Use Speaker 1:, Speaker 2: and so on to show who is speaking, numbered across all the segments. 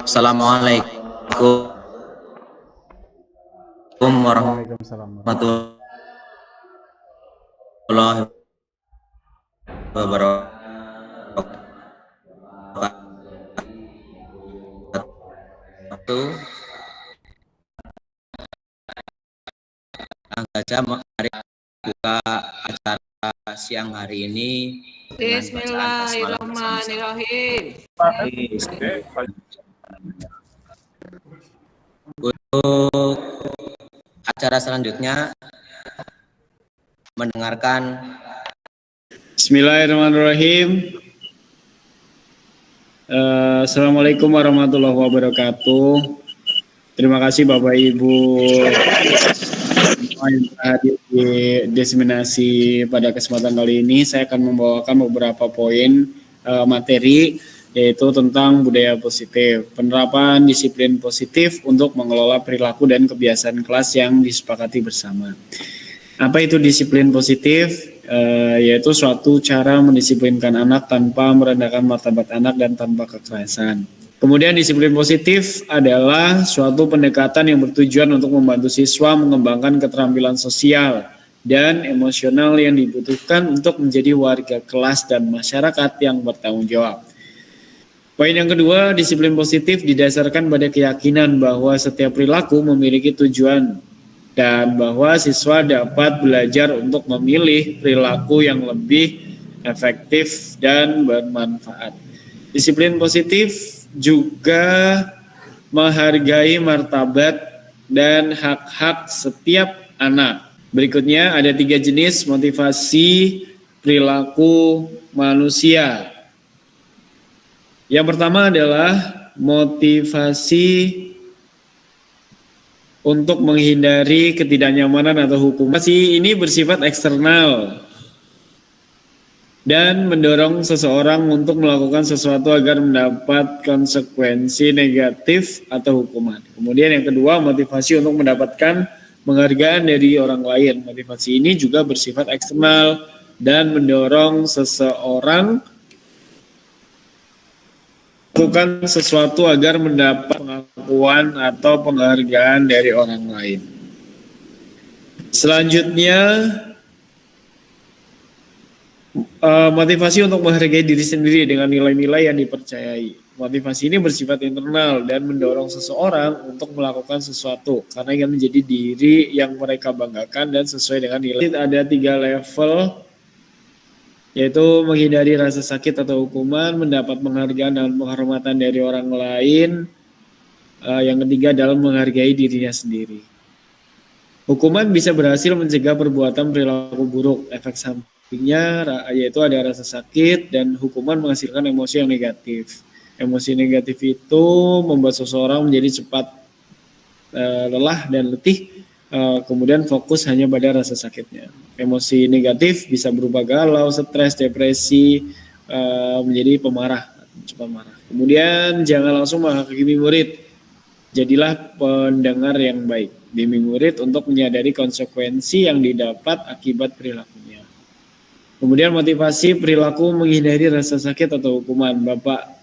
Speaker 1: Assalamualaikum
Speaker 2: Waalaikumsalam warahmatullahi
Speaker 1: warahmatullahi wabarakatuh. Saja mari buka acara siang hari ini dengan bacaan basmalah bersama-sama. Untuk acara selanjutnya mendengarkan
Speaker 3: Bismillahirrahmanirrahim. Assalamualaikum warahmatullahi wabarakatuh. Terima kasih Bapak Ibu semua yang hadir di diseminasi pada kesempatan kali ini. Saya akan membawakan beberapa poin materi, yaitu tentang budaya positif, penerapan disiplin positif untuk mengelola perilaku dan kebiasaan kelas yang disepakati bersama. Apa itu disiplin positif? Yaitu suatu cara mendisiplinkan anak tanpa merendahkan martabat anak dan tanpa kekerasan. Kemudian disiplin positif adalah suatu pendekatan yang bertujuan untuk membantu siswa mengembangkan keterampilan sosial dan emosional yang dibutuhkan untuk menjadi warga kelas dan masyarakat yang bertanggung jawab. Poin yang kedua, disiplin positif didasarkan pada keyakinan bahwa setiap perilaku memiliki tujuan dan bahwa siswa dapat belajar untuk memilih perilaku yang lebih efektif dan bermanfaat. Disiplin positif juga menghargai martabat dan hak-hak setiap anak. Berikutnya ada 3 jenis motivasi perilaku manusia. Yang pertama adalah motivasi untuk menghindari ketidaknyamanan atau hukuman. Motivasi ini bersifat eksternal dan mendorong seseorang untuk melakukan sesuatu agar mendapat konsekuensi negatif atau hukuman. Kemudian yang kedua, motivasi untuk mendapatkan penghargaan dari orang lain. Motivasi ini juga bersifat eksternal dan mendorong seseorang melakukan sesuatu agar mendapat pengakuan atau penghargaan dari orang lain. Selanjutnya, motivasi untuk menghargai diri sendiri dengan nilai-nilai yang dipercayai. Motivasi ini bersifat internal dan mendorong seseorang untuk melakukan sesuatu karena ingin menjadi diri yang mereka banggakan dan sesuai dengan nilai. Ada 3 level, yaitu menghindari rasa sakit atau hukuman, mendapat penghargaan dan penghormatan dari orang lain. Yang ketiga adalah menghargai dirinya sendiri. Hukuman bisa berhasil mencegah perbuatan perilaku buruk. Efek sampingnya yaitu ada rasa sakit dan hukuman menghasilkan emosi yang negatif. Emosi negatif itu membuat seseorang menjadi cepat lelah dan letih, kemudian fokus hanya pada rasa sakitnya. Emosi negatif bisa berubah galau, stres, depresi, menjadi pemarah, cepat marah. Kemudian jangan langsung menghakimi murid. Jadilah pendengar yang baik. Bimbing murid untuk menyadari konsekuensi yang didapat akibat perilakunya. Kemudian motivasi perilaku menghindari rasa sakit atau hukuman. Bapak,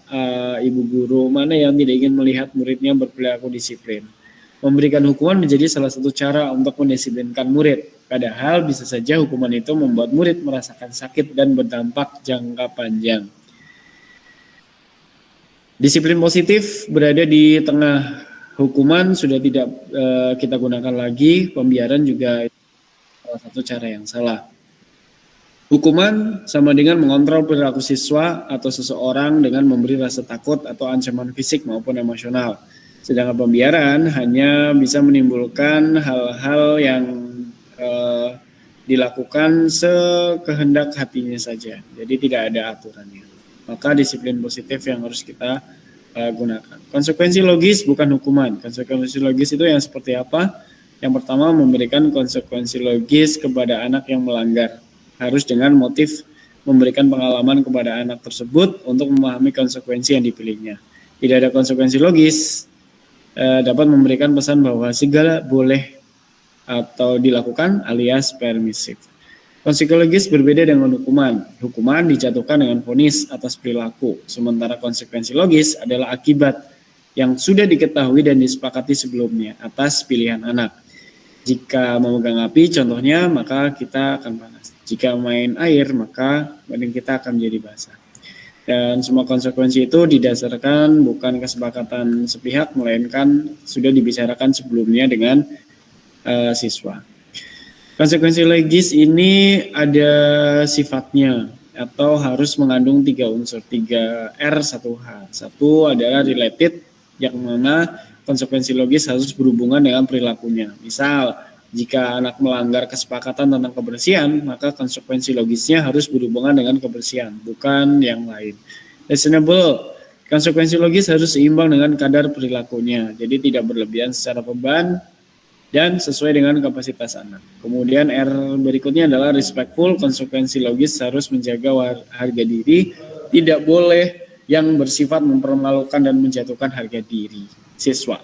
Speaker 3: Ibu guru, mana yang tidak ingin melihat muridnya berperilaku disiplin? Memberikan hukuman menjadi salah satu cara untuk mendisiplinkan murid. Padahal bisa saja hukuman itu membuat murid merasakan sakit dan berdampak jangka panjang. Disiplin positif berada di tengah. Hukuman sudah tidak kita gunakan lagi, pembiaran juga salah satu cara yang salah. Hukuman sama dengan mengontrol perilaku siswa atau seseorang dengan memberi rasa takut atau ancaman fisik maupun emosional. Sedangkan pembiaran hanya bisa menimbulkan hal-hal yang dilakukan sekehendak hatinya saja. Jadi tidak ada aturannya. Maka disiplin positif yang harus kita gunakan. Konsekuensi logis bukan hukuman. Konsekuensi logis itu yang seperti apa? Yang pertama, memberikan konsekuensi logis kepada anak yang melanggar. Harus dengan motif memberikan pengalaman kepada anak tersebut untuk memahami konsekuensi yang dipilihnya. Tidak ada konsekuensi logis, dapat memberikan pesan bahwa segala boleh atau dilakukan alias permisif. Konsekuensi logis berbeda dengan hukuman. Hukuman dijatuhkan dengan vonis atas perilaku, sementara konsekuensi logis adalah akibat yang sudah diketahui dan disepakati sebelumnya atas pilihan anak. Jika memegang api contohnya, maka kita akan panas. Jika main air, maka badan kita akan menjadi basah. Dan semua konsekuensi itu didasarkan bukan kesepakatan sepihak, melainkan sudah dibicarakan sebelumnya dengan siswa. Konsekuensi logis ini ada sifatnya atau harus mengandung 3 unsur, 3R, 1H. Satu adalah related, yang mana konsekuensi logis harus berhubungan dengan perilakunya. Misal, jika anak melanggar kesepakatan tentang kebersihan, maka konsekuensi logisnya harus berhubungan dengan kebersihan, bukan yang lain. Reasonable, konsekuensi logis harus seimbang dengan kadar perilakunya, jadi tidak berlebihan secara beban dan sesuai dengan kapasitas anak. Kemudian R berikutnya adalah respectful, konsekuensi logis harus menjaga harga diri, tidak boleh yang bersifat mempermalukan dan menjatuhkan harga diri siswa.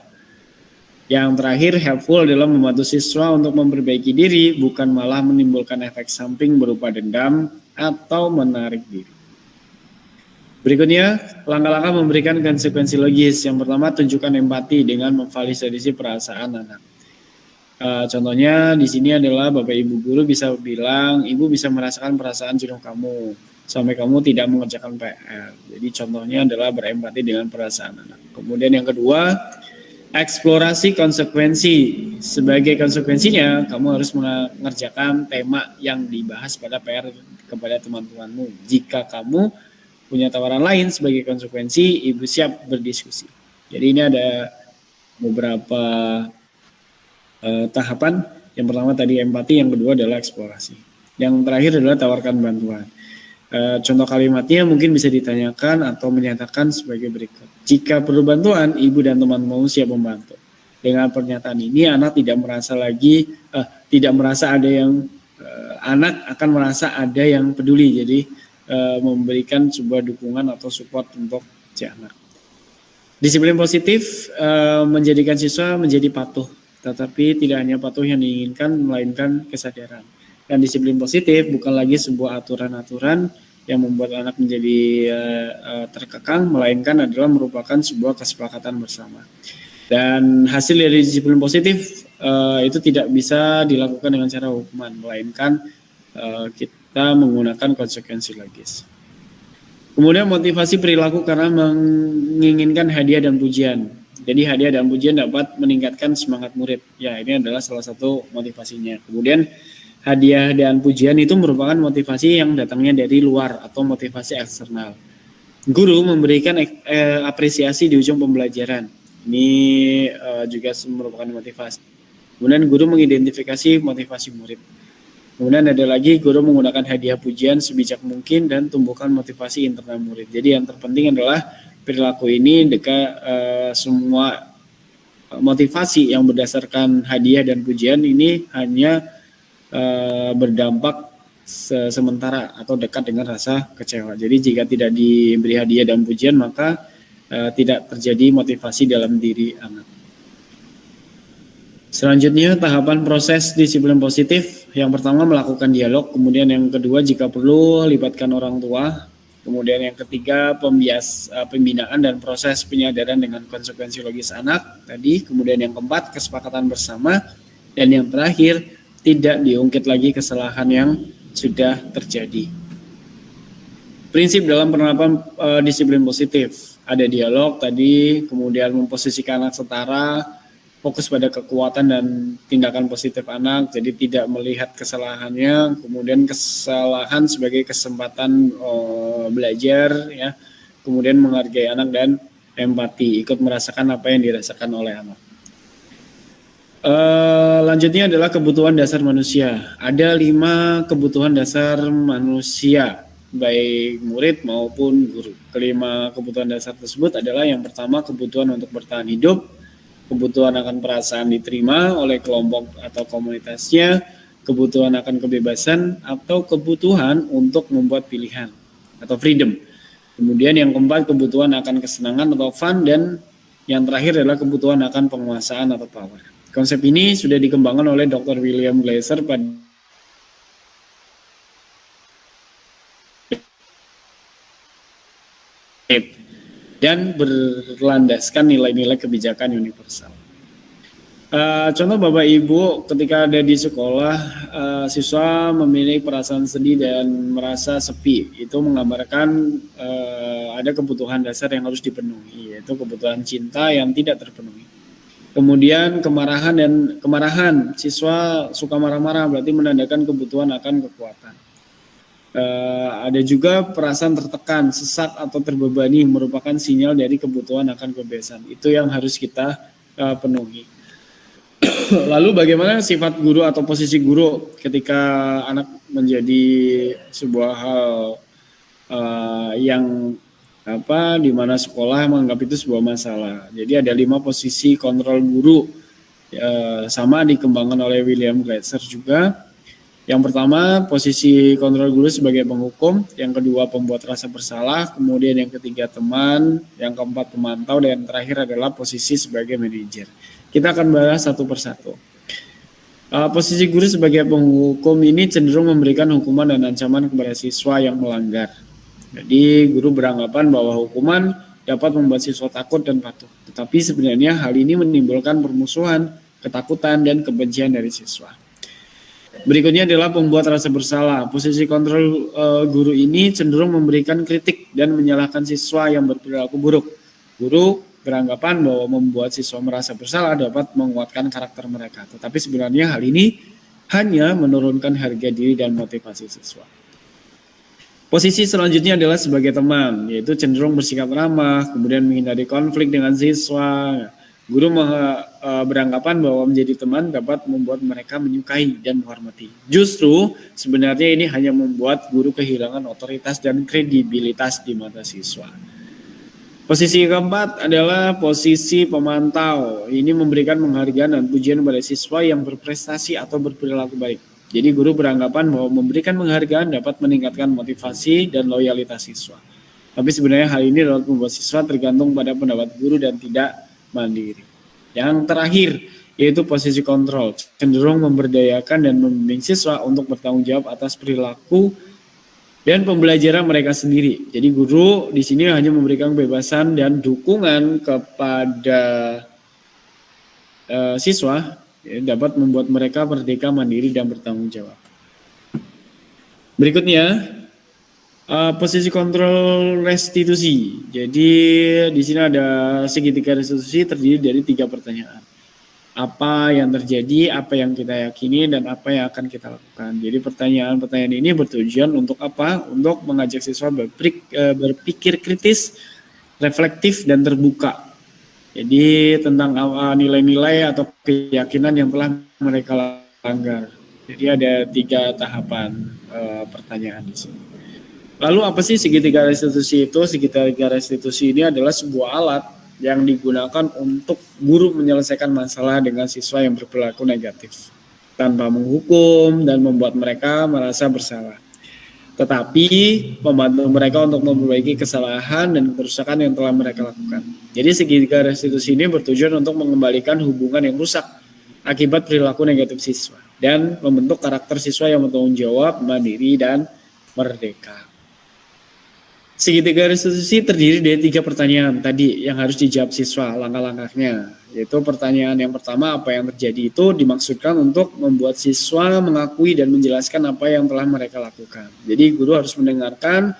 Speaker 3: Yang terakhir, helpful dalam membantu siswa untuk memperbaiki diri, bukan malah menimbulkan efek samping berupa dendam atau menarik diri. Berikutnya, langkah-langkah memberikan konsekuensi logis. Yang pertama, tunjukkan empati dengan memvalidasi perasaan anak. Contohnya di sini adalah Bapak Ibu guru bisa bilang, Ibu bisa merasakan perasaan jenuh kamu sampai kamu tidak mengerjakan PR. Jadi contohnya adalah berempati dengan perasaan anak. Kemudian yang kedua, eksplorasi konsekuensi. Sebagai konsekuensinya, kamu harus mengerjakan tema yang dibahas pada PR kepada teman-temanmu. Jika kamu punya tawaran lain sebagai konsekuensi, Ibu siap berdiskusi. Jadi ini ada beberapa tahapan. Yang pertama tadi empati, yang kedua adalah eksplorasi. Yang terakhir adalah tawarkan bantuan. Contoh kalimatnya mungkin bisa ditanyakan atau menyatakan sebagai berikut. Jika perlu bantuan, ibu dan teman-teman siap membantu. Dengan pernyataan ini, anak tidak merasa ada yang anak akan merasa ada yang peduli. Jadi memberikan sebuah dukungan atau support untuk si anak. Disiplin positif menjadikan siswa menjadi patuh. Tetapi tidak hanya patuh yang diinginkan, melainkan kesadaran. Dan disiplin positif bukan lagi sebuah aturan-aturan yang membuat anak menjadi terkekang, melainkan adalah merupakan sebuah kesepakatan bersama. Dan hasil dari disiplin positif itu tidak bisa dilakukan dengan cara hukuman, melainkan kita menggunakan konsekuensi logis. Kemudian motivasi perilaku karena menginginkan hadiah dan pujian. Jadi hadiah dan pujian dapat meningkatkan semangat murid. Ya, ini adalah salah satu motivasinya. Kemudian hadiah dan pujian itu merupakan motivasi yang datangnya dari luar atau motivasi eksternal. Guru memberikan apresiasi di ujung pembelajaran. Ini juga merupakan motivasi. Kemudian guru mengidentifikasi motivasi murid. Kemudian ada lagi guru menggunakan hadiah pujian sebijak mungkin dan tumbuhkan motivasi internal murid. Jadi yang terpenting adalah perilaku ini semua motivasi yang berdasarkan hadiah dan pujian ini hanya berdampak sementara atau dekat dengan rasa kecewa. Jadi jika tidak diberi hadiah dan pujian, maka tidak terjadi motivasi dalam diri anak. Selanjutnya tahapan proses disiplin positif. Yang pertama melakukan dialog, kemudian yang kedua jika perlu libatkan orang tua, kemudian yang ketiga pembinaan dan proses penyadaran dengan konsekuensi logis anak tadi, kemudian yang keempat kesepakatan bersama, dan yang terakhir tidak diungkit lagi kesalahan yang sudah terjadi. Prinsip dalam penerapan disiplin positif, ada dialog tadi, kemudian memposisikan anak setara, fokus pada kekuatan dan tindakan positif anak, jadi tidak melihat kesalahannya, kemudian kesalahan sebagai kesempatan belajar, ya, kemudian menghargai anak dan empati, ikut merasakan apa yang dirasakan oleh anak. Lanjutnya adalah kebutuhan dasar manusia. Ada 5 kebutuhan dasar manusia, baik murid maupun guru. Kelima kebutuhan dasar tersebut adalah yang pertama kebutuhan untuk bertahan hidup, kebutuhan akan perasaan diterima oleh kelompok atau komunitasnya, kebutuhan akan kebebasan, atau kebutuhan untuk membuat pilihan atau freedom. Kemudian yang keempat kebutuhan akan kesenangan atau fun, dan yang terakhir adalah kebutuhan akan penguasaan atau power. Konsep ini sudah dikembangkan oleh Dr. William Glasser pada dan berlandaskan nilai-nilai kebijakan universal. Contoh Bapak Ibu, ketika ada di sekolah, siswa memiliki perasaan sedih dan merasa sepi. Itu menggambarkan ada kebutuhan dasar yang harus dipenuhi, yaitu kebutuhan cinta yang tidak terpenuhi. Kemudian kemarahan, siswa suka marah-marah berarti menandakan kebutuhan akan kekuatan. Ada juga perasaan tertekan, sesak atau terbebani merupakan sinyal dari kebutuhan akan kebebasan. Itu yang harus kita penuhi. Lalu bagaimana sifat guru atau posisi guru ketika anak menjadi sebuah hal yang di mana sekolah menganggap itu sebuah masalah. Jadi ada 5 posisi kontrol guru, sama dikembangkan oleh William Glasser juga. Yang pertama, posisi kontrol guru sebagai penghukum, yang kedua pembuat rasa bersalah, kemudian yang ketiga teman, yang keempat pemantau, dan terakhir adalah posisi sebagai manajer. Kita akan bahas satu persatu. Posisi guru sebagai penghukum ini cenderung memberikan hukuman dan ancaman kepada siswa yang melanggar. Jadi guru beranggapan bahwa hukuman dapat membuat siswa takut dan patuh. Tetapi sebenarnya hal ini menimbulkan permusuhan, ketakutan, dan kebencian dari siswa. Berikutnya adalah pembuat rasa bersalah. Posisi kontrol guru ini cenderung memberikan kritik dan menyalahkan siswa yang berperilaku buruk. Guru beranggapan bahwa membuat siswa merasa bersalah dapat menguatkan karakter mereka. Tetapi sebenarnya hal ini hanya menurunkan harga diri dan motivasi siswa. Posisi selanjutnya adalah sebagai teman, yaitu cenderung bersikap ramah, kemudian menghindari konflik dengan siswa. Guru beranggapan bahwa menjadi teman dapat membuat mereka menyukai dan menghormati. Justru sebenarnya ini hanya membuat guru kehilangan otoritas dan kredibilitas di mata siswa. Posisi keempat adalah posisi pemantau. Ini memberikan penghargaan dan pujian kepada siswa yang berprestasi atau berperilaku baik. Jadi guru beranggapan bahwa memberikan penghargaan dapat meningkatkan motivasi dan loyalitas siswa. Tapi sebenarnya hal ini dapat membuat siswa tergantung pada pendapat guru dan tidak mandiri. Yang terakhir yaitu posisi kontrol, cenderung memberdayakan dan membimbing siswa untuk bertanggung jawab atas perilaku dan pembelajaran mereka sendiri. Jadi guru di sini hanya memberikan kebebasan dan dukungan kepada siswa, dapat membuat mereka merdeka, mandiri, dan bertanggung jawab. Berikutnya, posisi kontrol restitusi. Jadi di sini ada segitiga restitusi terdiri dari 3 pertanyaan. Apa yang terjadi, apa yang kita yakini, dan apa yang akan kita lakukan. Jadi pertanyaan-pertanyaan ini bertujuan untuk apa? Untuk mengajak siswa berpikir kritis, reflektif, dan terbuka. Jadi tentang nilai-nilai atau keyakinan yang telah mereka langgar. Jadi ada 3 tahapan pertanyaan di sini. Lalu apa sih segitiga restitusi itu? Segitiga restitusi ini adalah sebuah alat yang digunakan untuk guru menyelesaikan masalah dengan siswa yang berperilaku negatif tanpa menghukum dan membuat mereka merasa bersalah, tetapi membantu mereka untuk memperbaiki kesalahan dan kerusakan yang telah mereka lakukan. Jadi segitiga restitusi ini bertujuan untuk mengembalikan hubungan yang rusak akibat perilaku negatif siswa dan membentuk karakter siswa yang bertanggung jawab, mandiri, dan merdeka. Segitiga restitusi terdiri dari 3 pertanyaan tadi yang harus dijawab siswa, langkah-langkahnya. Yaitu pertanyaan yang pertama, apa yang terjadi, itu dimaksudkan untuk membuat siswa mengakui dan menjelaskan apa yang telah mereka lakukan. Jadi guru harus mendengarkan,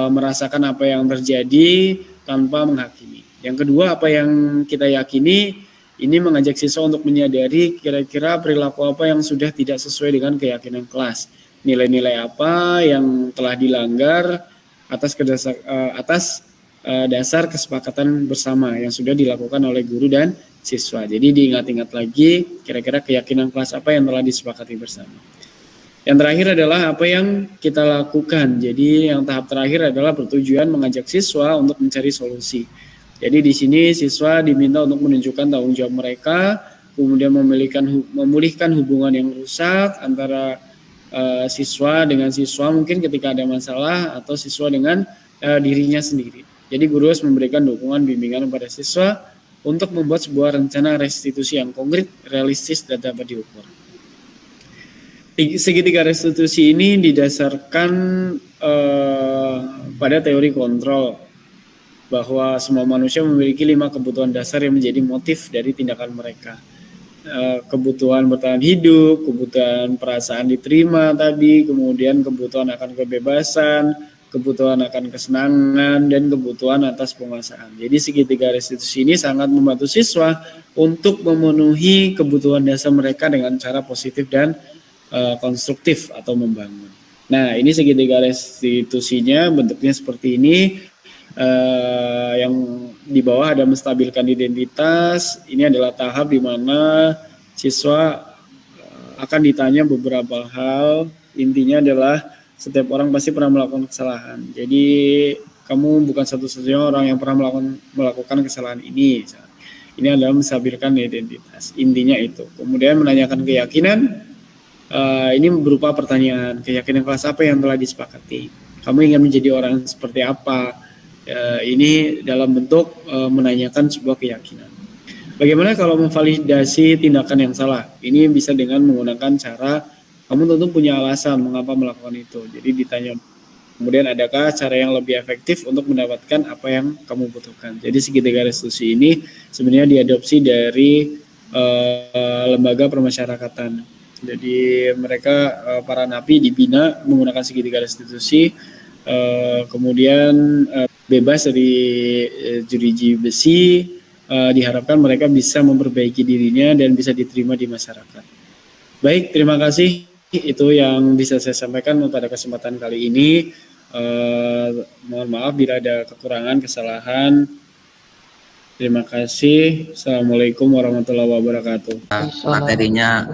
Speaker 3: merasakan apa yang terjadi tanpa menghakimi. Yang kedua, apa yang kita yakini, ini mengajak siswa untuk menyadari kira-kira perilaku apa yang sudah tidak sesuai dengan keyakinan kelas. Nilai-nilai apa yang telah dilanggar atas dasar kesepakatan bersama yang sudah dilakukan oleh guru dan siswa. Jadi diingat-ingat lagi kira-kira keyakinan kelas apa yang telah disepakati bersama. Yang terakhir adalah apa yang kita lakukan. Jadi yang tahap terakhir adalah bertujuan mengajak siswa untuk mencari solusi. Jadi di sini siswa diminta untuk menunjukkan tanggung jawab mereka, kemudian memulihkan hubungan yang rusak antara siswa dengan siswa mungkin ketika ada masalah, atau siswa dengan dirinya sendiri. Jadi guru harus memberikan dukungan bimbingan kepada siswa untuk membuat sebuah rencana restitusi yang konkret, realistis, dan dapat diukur. Segitiga restitusi ini didasarkan pada teori kontrol. bahwa semua manusia memiliki 5 kebutuhan dasar yang menjadi motif dari tindakan mereka. Kebutuhan bertahan hidup, kebutuhan perasaan diterima tadi, kemudian kebutuhan akan kebebasan, kebutuhan akan kesenangan, dan kebutuhan atas penguasaan. Jadi segitiga restitusi ini sangat membantu siswa untuk memenuhi kebutuhan dasar mereka dengan cara positif dan konstruktif atau membangun. Nah, ini segitiga restitusinya bentuknya seperti ini. Yang di bawah ada menstabilkan identitas. Ini adalah tahap di mana siswa akan ditanya beberapa hal. Intinya adalah setiap orang pasti pernah melakukan kesalahan. Jadi kamu bukan satu-satunya orang yang pernah melakukan kesalahan ini. Ini adalah menstabilkan identitas. Intinya itu. Kemudian menanyakan keyakinan. Ini berupa pertanyaan, keyakinan kelas apa yang telah disepakati? Kamu ingin menjadi orang seperti apa? Ini dalam bentuk menanyakan sebuah keyakinan. Bagaimana kalau memvalidasi tindakan yang salah? Ini bisa dengan menggunakan cara, kamu tentu punya alasan mengapa melakukan itu. Jadi ditanya, kemudian adakah cara yang lebih efektif untuk mendapatkan apa yang kamu butuhkan? Jadi segitiga restitusi ini sebenarnya diadopsi dari lembaga permasyarakatan. Jadi mereka para napi dibina menggunakan segitiga restitusi, kemudian bebas dari jeruji besi, diharapkan mereka bisa memperbaiki dirinya dan bisa diterima di masyarakat. Baik, terima kasih. Itu yang bisa saya sampaikan pada kesempatan kali ini. Mohon maaf bila ada kekurangan, kesalahan. Terima kasih. Assalamualaikum warahmatullahi wabarakatuh.
Speaker 1: Materinya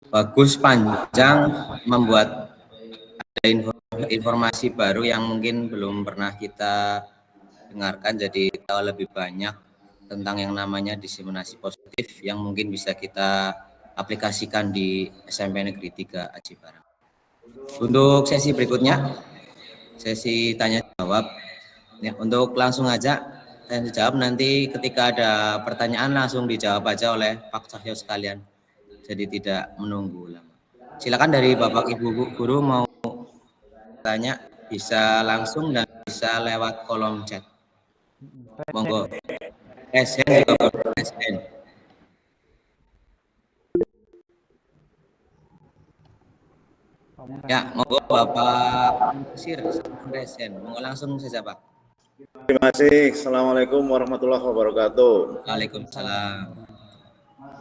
Speaker 1: bagus, panjang, membuat ada informasi baru yang mungkin belum pernah kita dengarkan, jadi tahu lebih banyak tentang yang namanya diseminasi positif yang mungkin bisa kita aplikasikan di SMP Negeri 3 Aji Barang. Untuk sesi berikutnya, sesi tanya jawab. Ya, untuk langsung aja tanya jawab, nanti ketika ada pertanyaan langsung dijawab aja oleh Pak Cahyo sekalian. Jadi tidak menunggu lama. Silakan dari Bapak Ibu guru mau tanya, bisa langsung dan bisa lewat kolom chat. Monggo. SN juga boleh, SN. Ya, monggo Bapak Sir, SN. Monggo langsung saja Pak.
Speaker 2: Terima kasih. Assalamualaikum warahmatullahi wabarakatuh.
Speaker 1: Waalaikumsalam.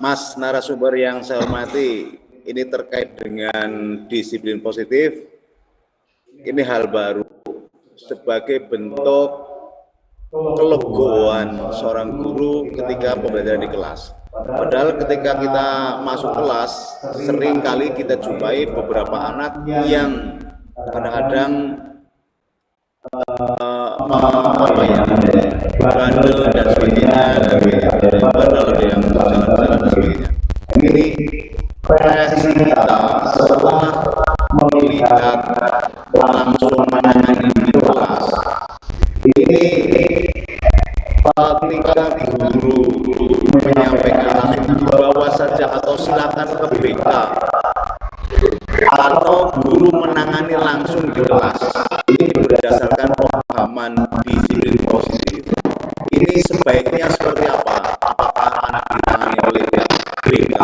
Speaker 2: Mas narasumber yang saya hormati, ini terkait dengan disiplin positif. Ini hal baru sebagai bentuk kelegoan seorang guru ketika pembelajaran di kelas. Padahal ketika kita masuk kelas, sering kali kita jumpai beberapa anak yang kadang-kadang bandel dan sebagainya, bandel yang jalan-jalan dan sebagainya. Ini reaksi kita setelah melihat langsung menangani di kelas. Ini ketika guru menyampaikan langsung di bawah saja atau silakan ke BK atau guru menangani langsung di kelas. Ini berdasarkan pemahaman disiplin positif. Ini sebaiknya seperti apa? Apakah anak ditangani oleh BK?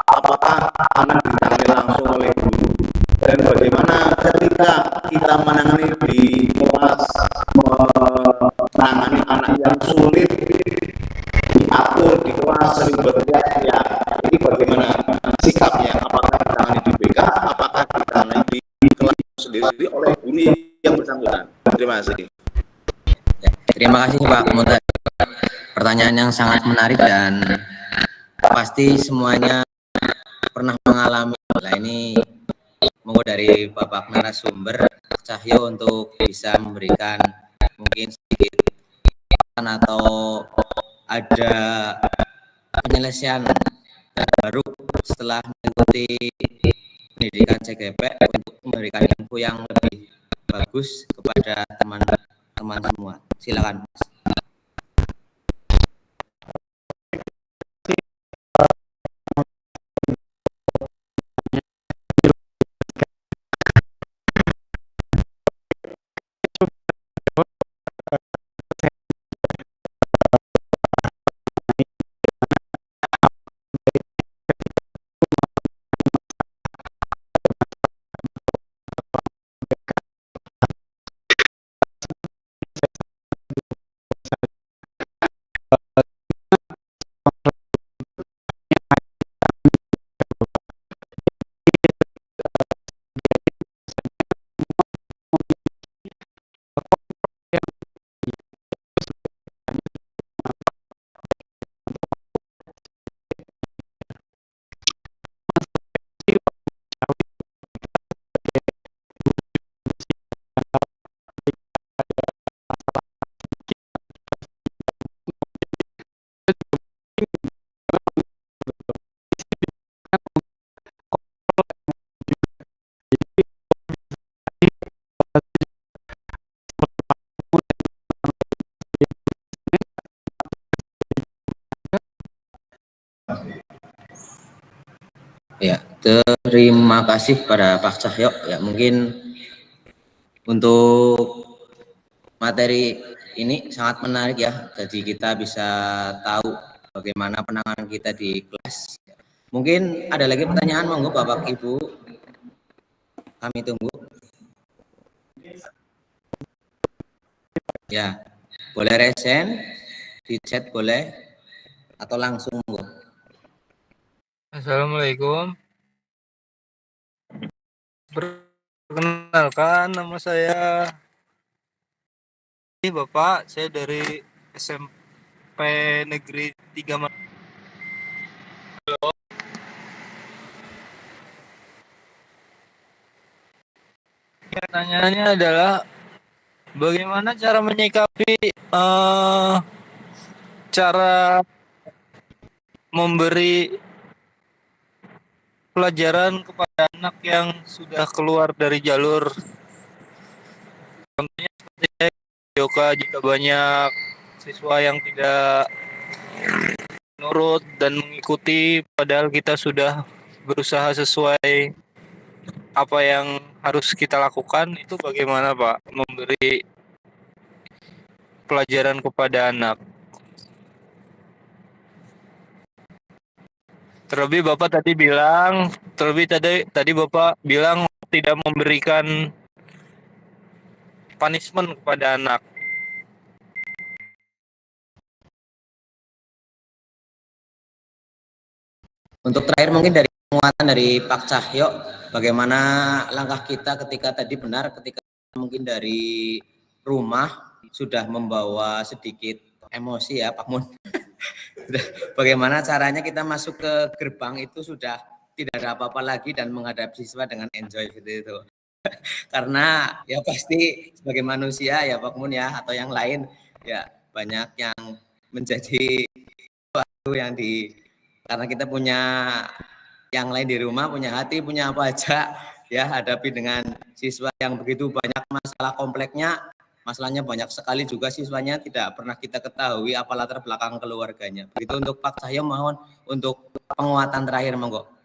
Speaker 2: Apakah anak ditangani langsung oleh guru? Dan bagaimana ketika kita menangani di kelas, menangani anak yang sulit diatur di kelas sering berteriak-teriak, ini bagaimana sikapnya? Apakah ditangani di BK? Apakah ditangani di kelas sendiri oleh guru yang bersangkutan? Terima kasih.
Speaker 1: Ya, terima kasih Pak Muta. Pertanyaan yang sangat menarik dan pasti semuanya pernah mengalami. Nah, ini monggo dari Bapak narasumber Cahyo untuk bisa memberikan mungkin sedikit atau ada penyelesaian baru setelah mengikuti pendidikan CGP untuk memberikan info yang lebih bagus kepada teman-teman semua. Silakan Mas. Ya, terima kasih pada Pak Cahyo. Ya, mungkin untuk materi ini sangat menarik ya. Jadi kita bisa tahu bagaimana penanganan kita di kelas. Mungkin ada lagi pertanyaan, monggo Bapak Ibu. Kami tunggu. Ya, boleh resen, di chat boleh, atau langsung monggo.
Speaker 4: Assalamualaikum. Perkenalkan, nama saya Bapak. Saya dari SMP Negeri 3 Pertanyaannya adalah bagaimana cara menyikapi cara memberi pelajaran kepada anak yang sudah keluar dari jalur. Contohnya seperti yoga, jika banyak siswa yang tidak menurut dan mengikuti, padahal kita sudah berusaha sesuai apa yang harus kita lakukan, itu bagaimana Pak memberi pelajaran kepada anak? Terlebih tadi Bapak bilang tidak memberikan punishment kepada anak.
Speaker 1: Untuk terakhir mungkin dari penguatan dari Pak Cahyo, bagaimana langkah kita ketika tadi benar ketika mungkin dari rumah sudah membawa sedikit emosi ya Pak Mun. Bagaimana caranya kita masuk ke gerbang itu sudah tidak ada apa-apa lagi dan menghadapi siswa dengan enjoy seperti itu. Karena ya pasti sebagai manusia ya Pak Mun ya atau yang lain ya banyak yang menjadi sesuatu yang karena kita punya yang lain di rumah, punya hati, punya apa aja ya hadapi dengan siswa yang begitu banyak masalah kompleknya, masalahnya banyak sekali juga siswanya tidak pernah kita ketahui apa latar belakang keluarganya. Begitu untuk Pak Cahyo, mohon untuk penguatan terakhir monggo.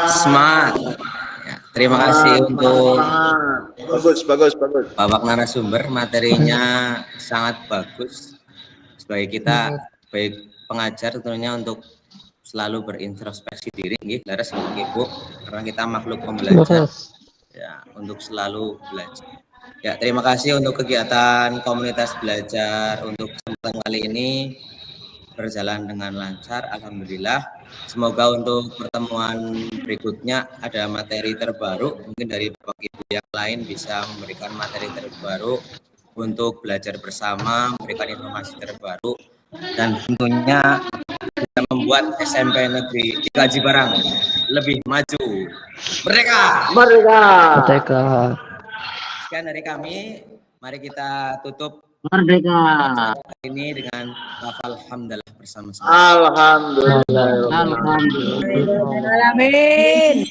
Speaker 1: Semangat. Ya, terima kasih untuk
Speaker 2: bagus.
Speaker 1: Bapak narasumber, materinya sangat bagus. Sebagai kita, baik pengajar tentunya untuk selalu berintrospeksi diri, laras Ibu, karena kita makhluk pembelajar. Ya, untuk selalu belajar. Ya, terima kasih untuk kegiatan komunitas belajar untuk kesempatan kali ini berjalan dengan lancar, alhamdulillah. Semoga untuk pertemuan berikutnya ada materi terbaru, mungkin dari Bapak Ibu yang lain bisa memberikan materi terbaru untuk belajar bersama, memberikan informasi terbaru, dan tentunya bisa membuat SMP Negeri 3 Cibarang lebih maju. Merdeka! Sekian dari kami, mari kita tutup
Speaker 5: Merdeka.
Speaker 1: ini dengan lafal hamdalah bersama-sama.
Speaker 2: Alhamdulillah.
Speaker 5: Amin.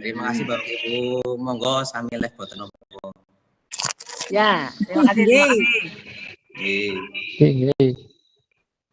Speaker 1: Terima kasih Bapak Ibu. Monggo sami live boten nopo.
Speaker 5: Ya, terima kasih.
Speaker 1: Nggih.